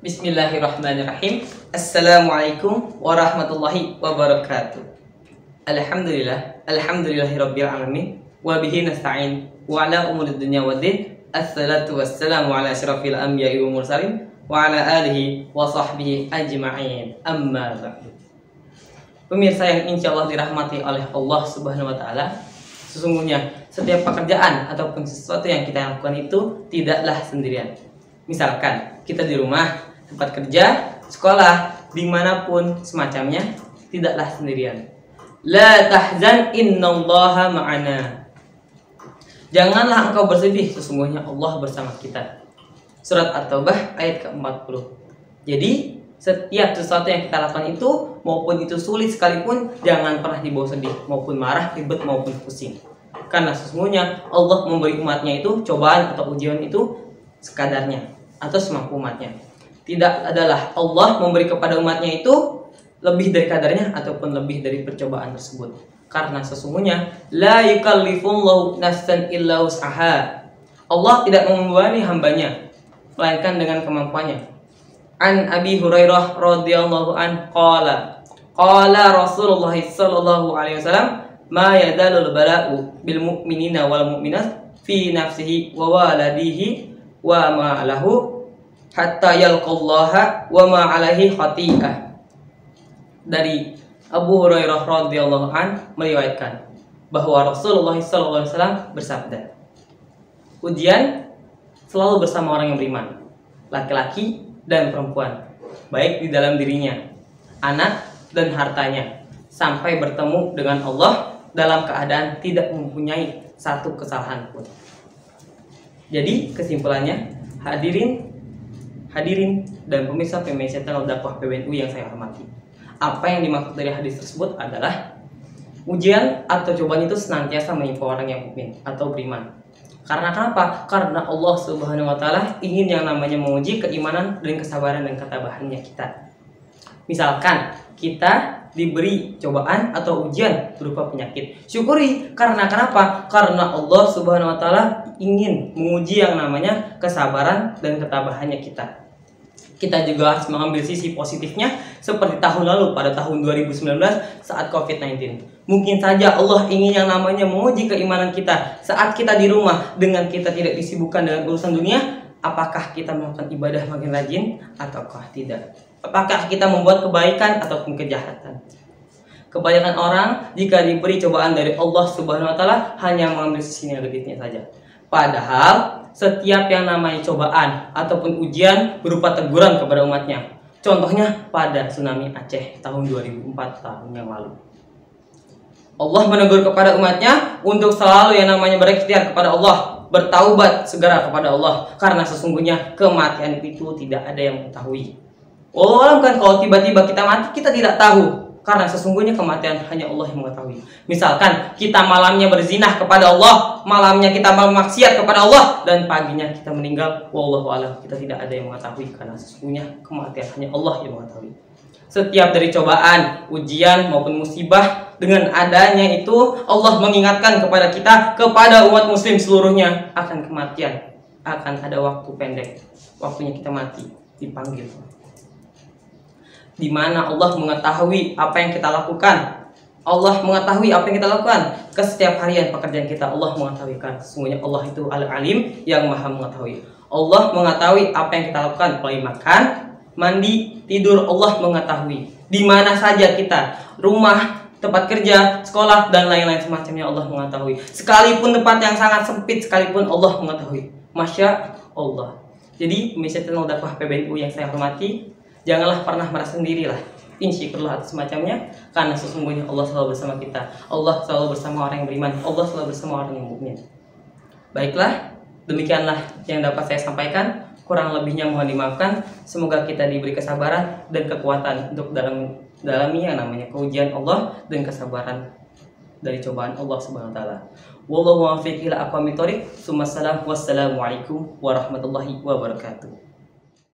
Bismillahirrahmanirrahim. Assalamualaikum warahmatullahi wabarakatuh. Alhamdulillahirabbil alamin wa bihi nasta'in wa ala umuri dunya waddin. Assalatu wassalamu ala asyrafil anbiya'i wal mursalin wa ala alihi wa sahbihi ajma'in. Amma ba'du. Pemirsa yang insyaallah dirahmati oleh Allah Subhanahu wa taala, sesungguhnya setiap pekerjaan ataupun sesuatu yang kita lakukan itu tidaklah sendirian. Misalkan kita di rumah, tempat kerja, sekolah, dimanapun semacamnya, tidaklah sendirian. La tahzan innallaha ma'ana. Janganlah engkau bersedih, sesungguhnya Allah bersama kita. Surat At-Taubah ayat ke-40. Jadi setiap sesuatu yang kita lakukan itu, maupun itu sulit sekalipun, jangan pernah dibawa sedih, maupun marah, ribet, maupun pusing. Karena sesungguhnya Allah memberi umatnya itu cobaan atau ujian itu sekadarnya atau semampu umatnya. Tidak adalah Allah memberi kepada umatnya itu lebih dari kadarnya ataupun lebih dari percobaan tersebut. Karena sesungguhnya la yukallifullahu nafsan illa wus'aha. Allah tidak membebani hambanya melainkan dengan kemampuannya. An Abi Hurairah radhiyallahu an qala Rasulullah sallallahu alaihi wasallam ma yadalul bala'u bil mu'minina wal mu'minat fi nafsihi wa waladihi wa ma lahu hatta yalqallaha wa ma alaihi khati'ah. Dari Abu Hurairah radhiyallahu an meriwayatkan bahwa Rasulullah sallallahu alaihi wasallam bersabda, ujian selalu bersama orang yang beriman, laki-laki dan perempuan, baik di dalam dirinya, anak dan hartanya, sampai bertemu dengan Allah dalam keadaan tidak mempunyai satu kesalahan pun. Jadi kesimpulannya, hadirin dan pemirsa channel dakwah PBNU yang saya hormati, apa yang dimaksud dari hadis tersebut adalah ujian atau cobaan itu senantiasa menimpa orang yang mukmin atau beriman. Karena kenapa? Karena Allah Subhanahu wa taala ingin yang namanya menguji keimanan dan kesabaran dan ketabahannya kita. Misalkan kita diberi cobaan atau ujian berupa penyakit, syukuri. Karena kenapa? Karena Allah Subhanahu wa taala ingin menguji yang namanya kesabaran dan ketabahannya kita. Kita juga harus mengambil sisi positifnya, seperti tahun lalu pada tahun 2019 saat COVID-19. Mungkin saja Allah ingin yang namanya menguji keimanan kita saat kita di rumah dengan kita tidak disibukkan dengan urusan dunia. Apakah kita melakukan ibadah makin rajin ataukah tidak? Apakah kita membuat kebaikan ataupun kejahatan? Kebanyakan orang jika diberi cobaan dari Allah Subhanahu wa taala hanya mengambil sisi negatifnya saja. Padahal setiap yang namanya cobaan ataupun ujian berupa teguran kepada umatnya. Contohnya pada tsunami Aceh tahun 2004 tahun yang lalu. Allah menegur kepada umatnya untuk selalu yang namanya berikhtiar kepada Allah, bertaubat segera kepada Allah, karena sesungguhnya kematian itu tidak ada yang mengetahui. Walau kan kalau tiba-tiba kita mati kita tidak tahu, karena sesungguhnya kematian hanya Allah yang mengetahui. Misalkan kita malamnya berzinah kepada Allah, malamnya kita bermaksiat kepada Allah, dan paginya kita meninggal, wallahu a'lam, kita tidak ada yang mengetahui, karena sesungguhnya kematian hanya Allah yang mengetahui. Setiap dari cobaan, ujian maupun musibah, dengan adanya itu Allah mengingatkan kepada kita, kepada umat muslim seluruhnya, akan kematian, akan ada waktu pendek, waktunya kita mati, dipanggil. Di mana Allah mengetahui apa yang kita lakukan. Allah mengetahui apa yang kita lakukan ke setiap harian pekerjaan kita. Allah mengetahui, kan sesungguhnya Allah itu Al-Alim yang Maha mengetahui. Allah mengetahui apa yang kita lakukan, mulai makan, mandi, tidur. Allah mengetahui di mana saja kita, rumah, tempat kerja, sekolah, dan lain-lain semacamnya. Allah mengetahui. Sekalipun tempat yang sangat sempit sekalipun Allah mengetahui. Masya Allah. Jadi pemirsa channel dakwah PBNU yang saya hormati, janganlah pernah merasa sendirilah, insyukurlah atas semacamnya, karena sesungguhnya Allah selalu bersama kita. Allah selalu bersama orang yang beriman, Allah selalu bersama orang yang mukmin. Baiklah, demikianlah yang dapat saya sampaikan. Kurang lebihnya mohon dimaafkan. Semoga kita diberi kesabaran dan kekuatan untuk dalami yang namanya keujian Allah dan kesabaran dari cobaan Allah Subhanahu wa taala. Wallahu muwaffiq ila aqwamit thoriq. Wassalamualaikum warahmatullahi wabarakatuh.